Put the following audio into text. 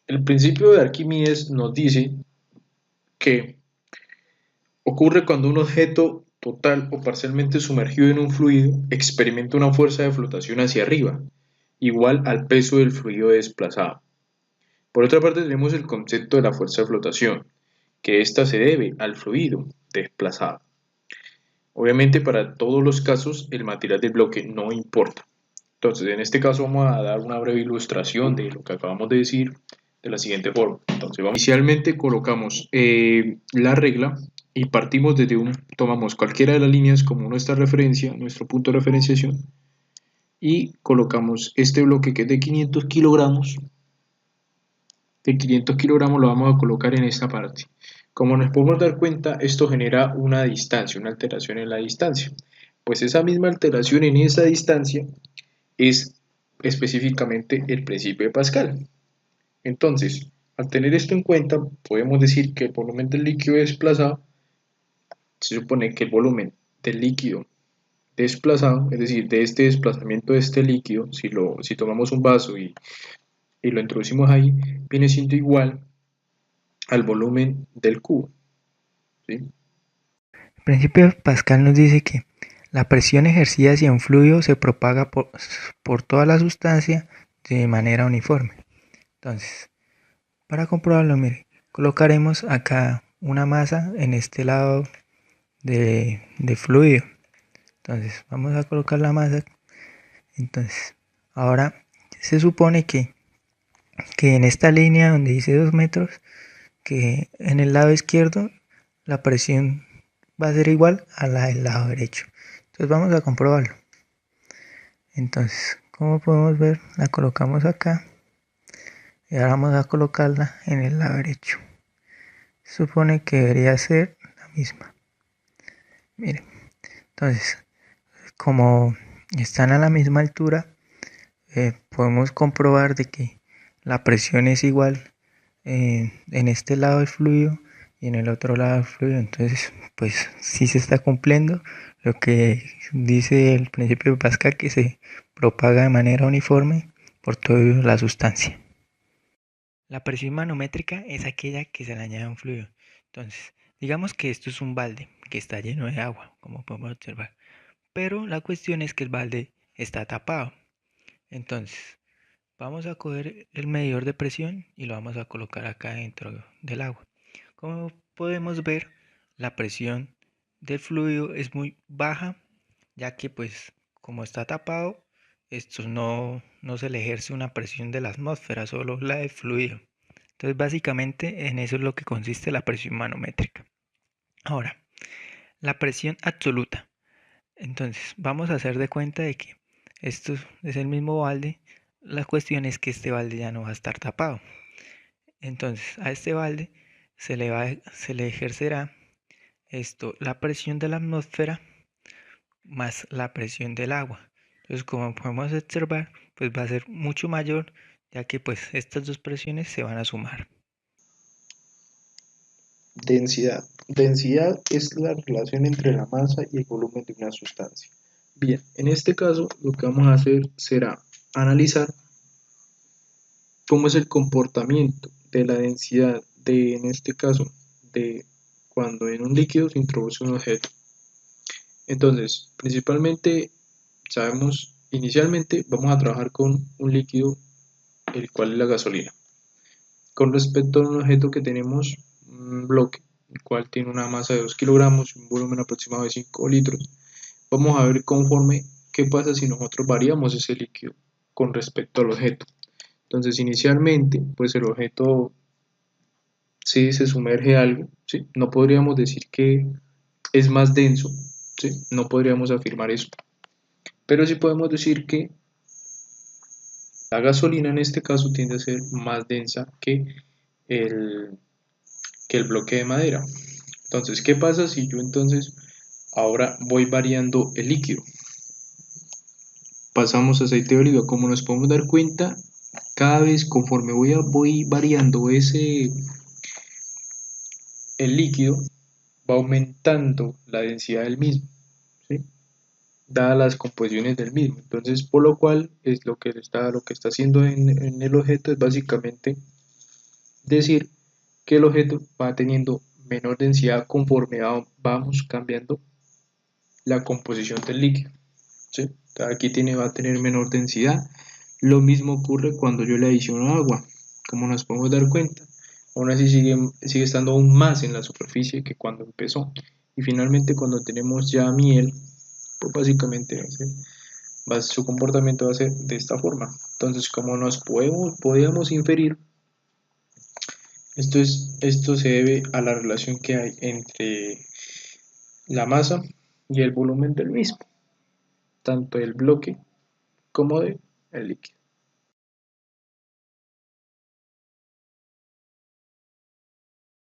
El principio de Arquímedes nos dice que ocurre cuando un objeto total o parcialmente sumergido en un fluido experimenta una fuerza de flotación hacia arriba, igual al peso del fluido desplazado. Por otra parte tenemos el concepto de la fuerza de flotación, que ésta se debe al fluido desplazado. Obviamente para todos los casos el material del bloque no importa. Entonces en este caso vamos a dar una breve ilustración de lo que acabamos de decir de la siguiente forma. Entonces inicialmente colocamos la regla y partimos tomamos cualquiera de las líneas como nuestra referencia, nuestro punto de referenciación y colocamos este bloque que es de 500 kilogramos. De 500 kilogramos lo vamos a colocar en esta parte. Como nos podemos dar cuenta, esto genera una distancia, una alteración en la distancia. Pues esa misma alteración en esa distancia es específicamente el principio de Pascal. Entonces, al tener esto en cuenta, podemos decir que el volumen del líquido desplazado, se supone que el volumen del líquido desplazado, es decir, de este desplazamiento de este líquido, si tomamos un vaso y lo introducimos ahí, viene siendo igual al volumen del cubo, ¿sí? El principio de Pascal nos dice que la presión ejercida hacia un fluido se propaga por toda la sustancia de manera uniforme. Entonces, para comprobarlo, mire, colocaremos acá una masa en este lado de fluido. Entonces, vamos a colocar la masa. Entonces, ahora se supone que en esta línea donde dice 2 metros, que en el lado izquierdo la presión va a ser igual a la del lado derecho. Entonces vamos a comprobarlo. Entonces, como podemos ver, la colocamos acá y ahora vamos a colocarla en el lado derecho. Se supone que debería ser la misma. Miren, entonces, como están a la misma altura, podemos comprobar de que la presión es igual en este lado del fluido y en el otro lado del fluido. Entonces, pues sí se está cumpliendo lo que dice el principio de Pascal, que se propaga de manera uniforme por toda la sustancia. La presión manométrica es aquella que se le añade a un fluido. Entonces, digamos que esto es un balde que está lleno de agua, como podemos observar. Pero la cuestión es que el balde está tapado. Entonces, vamos a coger el medidor de presión y lo vamos a colocar acá dentro del agua. Como podemos ver, la presión del fluido es muy baja, ya que pues como está tapado, esto no se le ejerce una presión de la atmósfera, solo la del fluido. Entonces básicamente en eso es lo que consiste la presión manométrica. Ahora, la presión absoluta. Entonces vamos a hacer de cuenta de que esto es el mismo balde. La cuestión es que este balde ya no va a estar tapado. Entonces a este balde se le ejercerá la presión de la atmósfera más la presión del agua. Entonces, como podemos observar, pues va a ser mucho mayor, ya que pues estas dos presiones se van a sumar. Densidad. Densidad es la relación entre la masa y el volumen de una sustancia. Bien, en este caso lo que vamos a hacer será analizar cómo es el comportamiento de la densidad en este caso, de cuando en un líquido se introduce un objeto. Entonces, principalmente sabemos, inicialmente vamos a trabajar con un líquido, el cual es la gasolina. Con respecto a un objeto que tenemos, un bloque, el cual tiene una masa de 2 kilogramos y un volumen aproximado de 5 litros, vamos a ver conforme qué pasa si nosotros variamos ese líquido con respecto al objeto. Entonces, inicialmente, pues el objeto si se sumerge algo, ¿sí? No podríamos decir que es más denso, ¿sí? No podríamos afirmar eso, pero sí podemos decir que la gasolina en este caso tiende a ser más densa el, que el bloque de madera. Entonces, ¿qué pasa si yo entonces ahora voy variando el líquido? Pasamos a aceite de oliva. Como nos podemos dar cuenta, cada vez conforme voy variando el líquido, va aumentando la densidad del mismo, ¿sí? Dadas las composiciones del mismo. Entonces, por lo cual, es lo que está haciendo en el objeto es básicamente decir que el objeto va teniendo menor densidad conforme vamos cambiando la composición del líquido. ¿Sí? Aquí va a tener menor densidad. Lo mismo ocurre cuando yo le adiciono agua, como nos podemos dar cuenta. Aún así sigue estando aún más en la superficie que cuando empezó. Y finalmente cuando tenemos ya miel, pues básicamente su comportamiento va a ser de esta forma. Entonces, como podíamos inferir, esto se debe a la relación que hay entre la masa y el volumen del mismo, tanto del bloque como del líquido.